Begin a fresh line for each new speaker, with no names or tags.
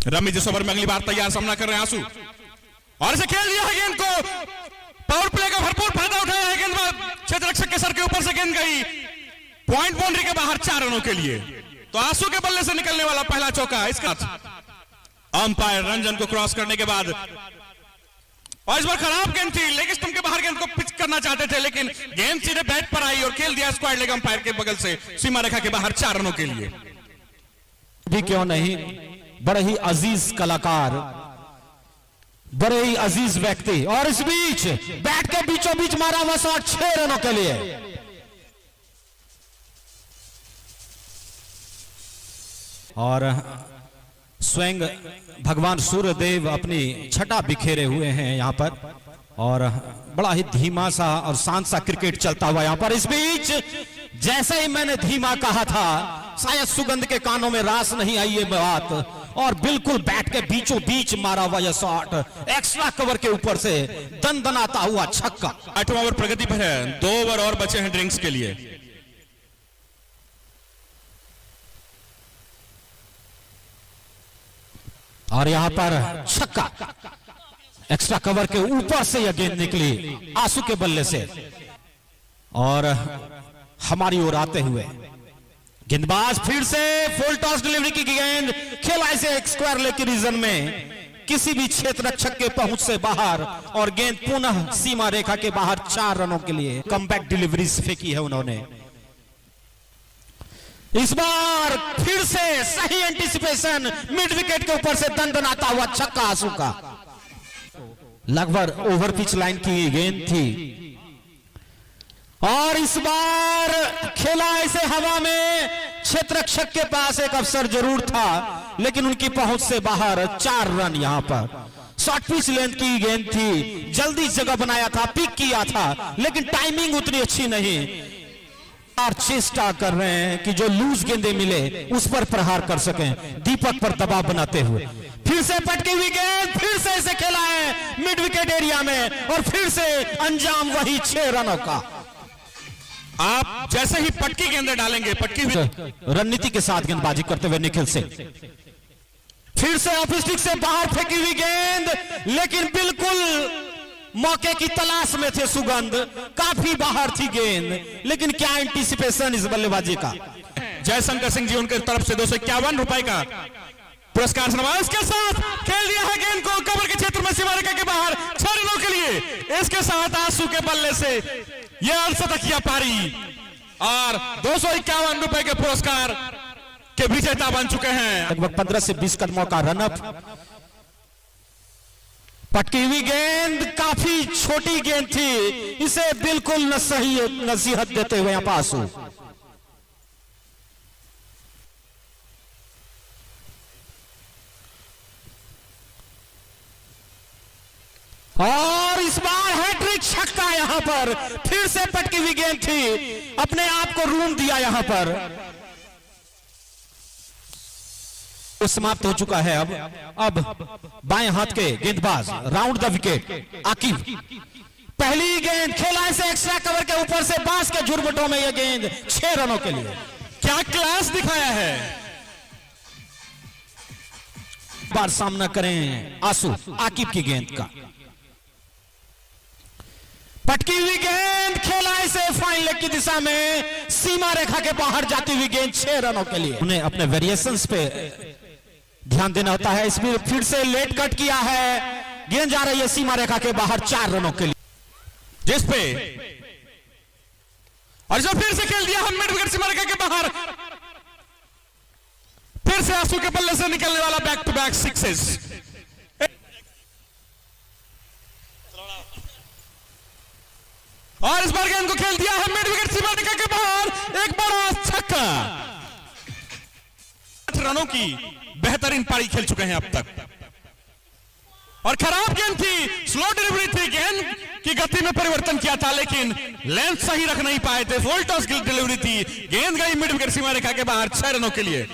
Rummy जसोवर में अगली बार तैयार सामना कर रहे हैं आंसू, और इसे खेल दिया है गेंद को, पावर प्ले का भरपूर फायदा उठाया है गेंदबाज, क्षेत्र रक्षक के सर के ऊपर से गेंद गई पॉइंट बाउंड्री के बाहर 4 रनों के लिए। तो आंसू के बल्ले से निकलने वाला पहला चौका, इसका अंपायर रंजन को क्रॉस करने के बाद, और इस बार खराब गेंद थी, लेग स्टंप के बाहर गेंद को पिच करना चाहते थे, लेकिन गेंद सीधे बैट पर आई और खेल दिया स्क्वायर लेग अंपायर के बगल से सीमा रेखा के बाहर 4 रनों के लिए।
भी क्यों नहीं, बड़े ही अजीज कलाकार, बड़े ही अजीज व्यक्ति, और इस बीच बैट के बीचों बीच मारा हुआ शॉट 6 रनों के लिए। और स्वयं भगवान सूर्यदेव अपनी छटा बिखेरे हुए हैं यहां पर, और बड़ा ही धीमा सा और शांत सा क्रिकेट चलता हुआ यहां पर। इस बीच जैसे ही मैंने धीमा कहा था, शायद सुगंध के कानों में रास नहीं आई ये बात, और बिल्कुल बैट के बीचों बीच मारा हुआ यह शॉट एक्स्ट्रा कवर के ऊपर से दनदनाता हुआ छक्का।
8वां ओवर प्रगति पर है, 2 ओवर और बचे हैं ड्रिंक्स के लिए।
और यहां पर छक्का, एक्स्ट्रा कवर के ऊपर से यह गेंद निकली आंसू के बल्ले से, और हमारी ओर आते हुए गेंदबाज फिर से फुल टॉस डिलीवरी की गेंद खेला इसे एक स्क्वायर लेग के रीजन में, किसी भी क्षेत्र रक्षक के पहुंच से बाहर, और गेंद पुनः सीमा रेखा के बाहर 4 रनों के लिए। कमबैक डिलीवरी फेंकी है उन्होंने। इस बार फिर से सही एंटीसिपेशन, मिड विकेट के ऊपर से दंदनाता हुआ छक्का आंसू का। लगभग ओवर पिच लाइन की गेंद थी, और इस बार खेला इसे हवा में, क्षेत्र रक्षक के पास एक अवसर जरूर था, लेकिन उनकी पहुंच से बाहर 4 रन। यहां पर शॉर्ट पिच लेंथ की गेंद थी, जल्दी जगह बनाया था, पिक किया था, लेकिन टाइमिंग उतनी अच्छी नहीं। और चेष्टा कर रहे हैं कि जो लूज गेंदे मिले उस पर प्रहार कर सकें, दीपक पर दबाव बनाते हुए। फिर से पटकी हुई गेंद, फिर से इसे खेला है मिड विकेट एरिया में, और फिर से अंजाम वही 6 रनों का।
आप जैसे ही पटकी गेंदे डालेंगे, पटकी हुई
रणनीति के साथ गेंदबाजी करते हुए निखिल सिंह, फिर से ऑफ स्टिक से बाहर फेंकी हुई गेंद, लेकिन बिल्कुल मौके की तलाश में थे सुगंध, काफी बाहर थी गेंद, लेकिन क्या एंटीसिपेशन इस बल्लेबाजी का।
जयशंकर सिंह जी उनके तरफ से 251 रुपए का पुरस्कार समारोह। इसके साथ खेल दिया है गेंद को कवर के क्षेत्र में सीमा रेखा के बाहर 6 रनों के लिए। इसके साथ आंसू के बल्ले से यह अर्धशतकीय पारी, और 251 रुपए के पुरस्कार के विजेता बन चुके हैं।
लगभग 15 से 20 कदमों का रनअप। पटकी हुई गेंद काफी छोटी गेंद थी, इसे बिल्कुल न सही नसीहत देते हुए यहां पर आंसू। और इस बार हैट्रिक छक्का यहां पर, फिर से पटकी हुई गेंद थी, अपने आप को रूम दिया यहां पर। समाप्त हो चुका है। अब बाएं हाथ के गेंदबाज राउंड द विकेट आकिब, पहली गेंद खेला इसे एक्स्ट्रा कवर के ऊपर से, बांस के झुरमुटों में यह गेंद 6 रनों के लिए।
क्या क्लास दिखाया है।
बार सामना करें आंसू आकिब की गेंद का। पटकी हुई गेंद खेला इसे फाइन लेग की दिशा में, सीमा रेखा के बाहर जाती हुई गेंद 6 रनों के लिए। उन्हें अपने वेरिएशंस पे ध्यान देना होता है। इसमें फिर से लेट कट किया है, गेंद जा रही है सीमा रेखा के बाहर 4 रनों के लिए,
जिस पे और जो फिर से खेल दिया हम मिड विकेट सीमा रेखा के बाहर। फिर से आंसू के बल्ले से निकलने वाला बैक टू बैक सिक्सेस। और इस बार गेंद को खेल दिया है मिड विकेट सीमा रेखा के बाहर, एक बड़ा छक्का। 8 रनों की बेहतरीन पारी खेल चुके हैं अब तक, और खराब गेंद थी, स्लो डिलीवरी थी, गेंद की गति में परिवर्तन किया था, लेकिन लेंथ सही रख नहीं पाए थे। फुल टॉस डिलीवरी थी, गेंद गई मिड विकेट सीमा रेखा के बाहर 6 रनों के लिए।